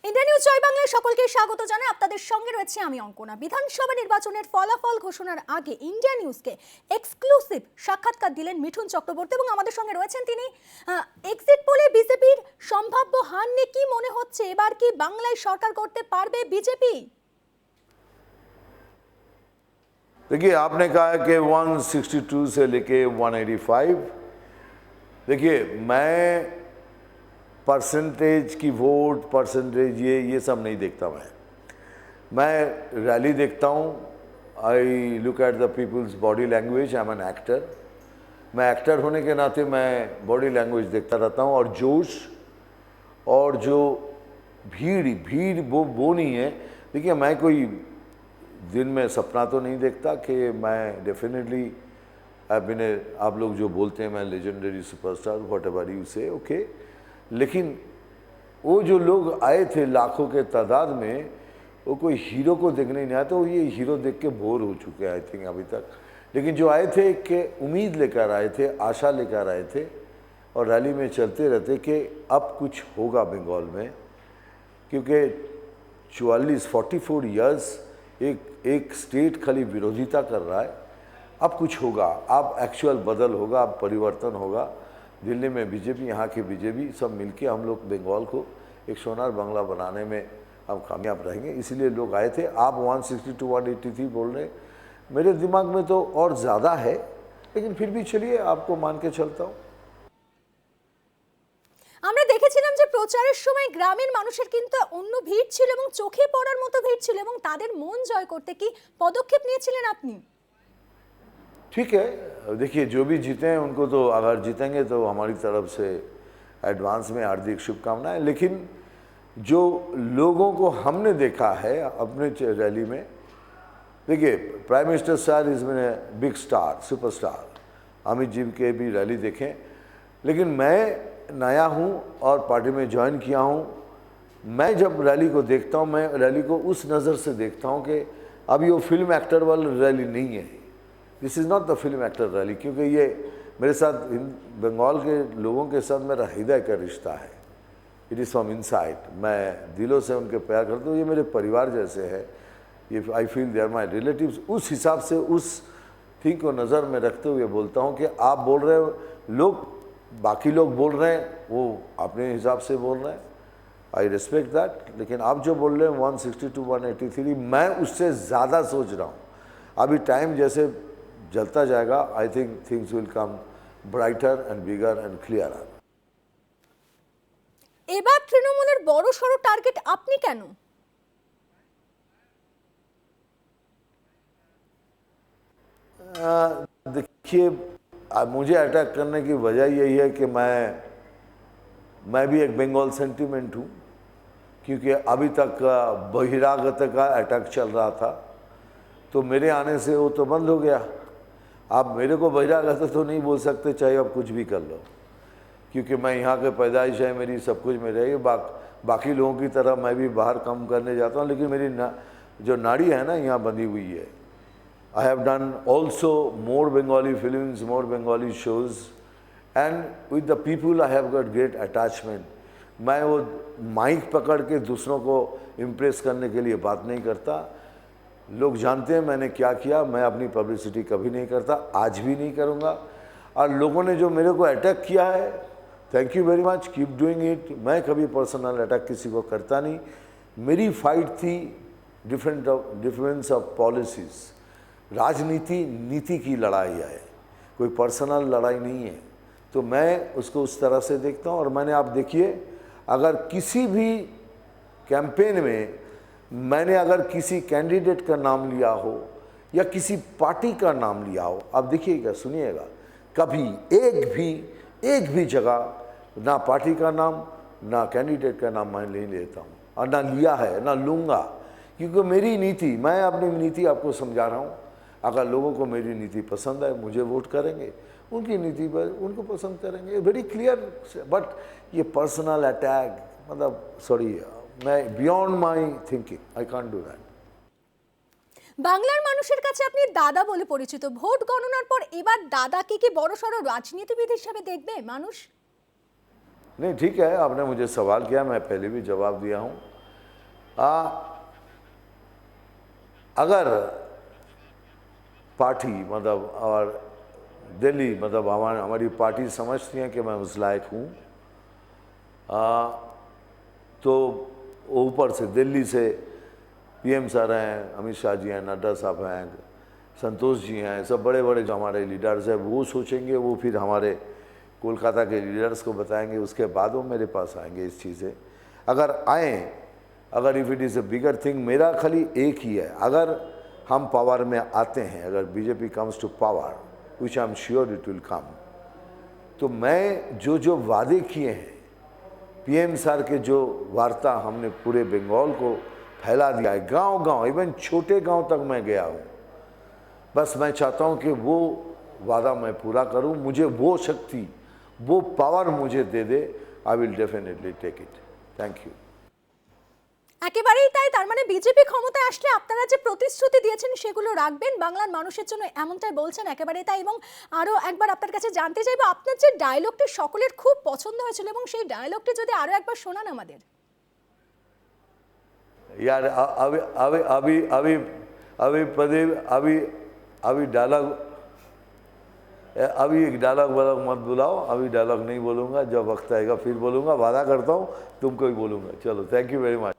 India news জয় বাংলায় সকলকে স্বাগত জানাই। আপনাদের সঙ্গে রয়েছে আমি অঙ্কনা। বিধানসভা নির্বাচনের ফলাফল ঘোষণার আগে ইন্ডিয়া নিউজকে এক্সক্লুসিভ সাক্ষাৎকার দিলেন মিঠুন চক্রবর্তী এবং আমাদের সঙ্গে রয়েছেন তিনি। এক্সিট পোলে বিজেপির সম্ভাব্য হার নিয়ে কি মনে হচ্ছে, এবার কি বাংলায় সরকার করতে পারবে বিজেপি? देखिए, आपने कहा कि 162 से लेके 185। देखिए, मैं परसेंटेज की वोट, परसेंटेज ये सब नहीं देखता। मैं रैली देखता हूँ। I look at the people's body language. I am an actor. मैं एक्टर होने के नाते मैं बॉडी लैंग्वेज देखता रहता हूँ, और जोश और जो भीड़ वो नहीं है। देखिए, मैं कोई दिन में सपना तो नहीं देखता कि मैं डेफिनेटली आप लोग जो बोलते हैं मैं legendary superstar what ever you से, ओके। लेकिन वो जो लोग आए थे लाखों के तादाद में, वो कोई हीरो को देखने नहीं आया, तो ये हीरो देख के बोर हो चुके हैं आई थिंक अभी तक। लेकिन जो आए थे कि उम्मीद लेकर आए थे, आशा लेकर आए थे, और रैली में चलते रहते कि अब कुछ होगा बंगाल में, क्योंकि 44 ईयर्स एक स्टेट खाली विरोधिता कर रहा है। अब कुछ होगा, अब एक्चुअल बदल होगा, अब परिवर्तन होगा। दिल्ली में बीजेपी, यहाँ की बीजेपी सब मिलके हम लोग बंगाल को एक सोनार बांग्ला बनाने में हम कामयाब रहेंगे। इसलिए लोग आए थे। आप 162 183 बोल रहे हैं, मेरे दिमाग में तो और ज़्यादा है, लेकिन फिर भी चलिए आपको मान के चलता हूँ। আমরা দেখেছিলাম যে প্রচারের সময় গ্রামের মানুষের কিন্তু অন্য ভিড় ছিল এবং চোখে পড়ার মতো ভিড় ছিল, এবং তাদের মন জয় করতে কি পদক্ষেপ নিয়েছিলেন আপনি? ठीक है, देखिए जो भी जीते हैं उनको तो अगर जीतेंगे तो हमारी तरफ से एडवांस में हार्दिक शुभकामनाएं। लेकिन जो लोगों को हमने देखा है अपने रैली में, देखिए prime minister sir is been a big star, superstar. Amit ji के भी रैली देखें, लेकिन मैं नया हूँ और पार्टी में ज्वाइन किया हूँ। मैं जब रैली को देखता हूँ, मैं रैली को उस नज़र से देखता हूँ कि अभी वो फिल्म एक्टर वाली रैली नहीं है। This is not the film actor rally, क्योंकि ये मेरे साथ बंगाल के लोगों के साथ मेरा हृदय का रिश्ता है। It is from inside. मैं दिलों से उनके प्यार करता हूँ, ये मेरे परिवार जैसे है। ये I feel they are my relatives. उस हिसाब से उस थिंग को नज़र में रखते हुए बोलता हूँ कि आप बोल रहे हो, लोग बाकी लोग बोल रहे हैं वो अपने हिसाब से बोल रहे हैं, आई रिस्पेक्ट दैट। लेकिन आप जो बोल रहे हैं 162 183, मैं उससे ज़्यादा सोच रहा हूँ। अभी टाइम जैसे जलता जाएगा, I think things will come brighter and bigger and clearer. এবার তৃণমূলের বড় সড় টার্গেট আপনি কেন? देखिए, मुझे अटैक करने की वजह यही है कि मैं भी एक बंगाल सेंटिमेंट हूँ, क्योंकि अभी तक बहिरागत का अटैक चल रहा था, तो मेरे आने से वो तो बंद हो गया। आप मेरे को बहिरागत तो नहीं बोल सकते, चाहे आप कुछ भी कर लो, क्योंकि मैं यहाँ के पैदाइश है, मेरी सब कुछ मेरे है। बाकी लोगों की तरह मैं भी बाहर काम करने जाता हूँ, लेकिन मेरी जो नाड़ी है ना यहाँ बंधी हुई है। I have done also more Bengali films, more Bengali shows, and with the people I have got great attachment. मैं वो माइक पकड़ के दूसरों को इम्प्रेस करने के लिए बात नहीं करता। लोग जानते हैं मैंने क्या किया। मैं अपनी पब्लिसिटी कभी नहीं करता, आज भी नहीं करूँगा। और लोगों ने जो मेरे को अटैक किया है, thank you very much, keep doing it. मैं कभी पर्सनल अटैक किसी को करता नहीं। मेरी फाइट थी डिफरेंस ऑफ पॉलिसीज़। राजनीति नीति की लड़ाई है, कोई पर्सनल लड़ाई नहीं है। तो मैं उसको उस तरह से देखता हूँ। और मैंने, आप देखिए, अगर किसी भी कैंपेन में मैंने अगर किसी कैंडिडेट का नाम लिया हो या किसी पार्टी का नाम लिया हो, आप देखिएगा, सुनिएगा, कभी एक भी जगह ना पार्टी का नाम ना कैंडिडेट का नाम मैं नहीं लेता हूँ, और ना लिया है ना लूँगा। क्योंकि मेरी नीति, मैं अपनी नीति आपको समझा रहा हूँ। अगर लोगों को मेरी नीति पसंद है, मुझे वोट करेंगे, उनकी नीति पर उनको पसंद करेंगे, वेरी क्लियर। बट ये पर्सनल अटैक, मतलब सॉरी, मैं beyond my thinking, I can't do that. বাংলার মানুষের কাছে আপনি দাদা বলে পরিচিত। ভোট গণনার পর এবার দাদাকে কি বড়সড় রাজনীতিবিদ হিসেবে দেখবে মানুষ? नहीं, ठीक है, आपने मुझे सवाल किया, मैं पहले भी जवाब दिया हूँ। अगर पार्टी मतलब और दिल्ली मतलब हमारी पार्टी समझती है कि मैं उस लायक हूँ, तो ऊपर से दिल्ली से पीएम सर हैं, अमित शाह जी हैं, नड्डा साहब हैं, संतोष जी हैं, सब बड़े बड़े जो हमारे लीडर्स हैं वो सोचेंगे, वो फिर हमारे कोलकाता के लीडर्स को बताएंगे, उसके बाद वो मेरे पास आएंगे इस चीज़ें। अगर आए, अगर if it is a bigger thing, मेरा खाली एक ही है, अगर हम पावर में आते हैं, अगर BJP comes to power, which I am sure it will come, तो मैं जो जो वादे किए हैं, पीएम सर के जो वार्ता हमने पूरे बंगाल को फैला दिया है, गांव गांव, इवन छोटे गांव तक मैं गया हूँ। बस मैं चाहता हूँ कि वो वादा मैं पूरा करूँ, मुझे वो शक्ति, वो पावर मुझे दे दे, I will definitely take it. Thank you. একেবারেই তাই। তার মানে বিজেপি ক্ষমতায় আসলে আপনারা যে প্রতিশ্রুতি দিয়েছেন সেগুলো রাখবেন, বাংলার মানুষের জন্য, এমনটাই বলছেন। একেবারেই তাই। এবং আরও একবার আপনার কাছে জানতে চাইবো, আপনার যে ডায়লগটি সকলের খুব পছন্দ হয়েছিল এবং সেই ডায়লগটি যদি আরও একবার শোনান আমাদের। यार अभी अभी अभी अभी अभी प्रदीप अभी अभी डायलॉग, अभी एक डायलॉग वालॉग मत बुलाओ, अभी डायलॉग नहीं बोलूँगा, जब वक्त आएगा फिर बोलूँगा, वादा करता हूँ तुमको ही बोलूँगा। चलो, थैंक यू वेरी मच।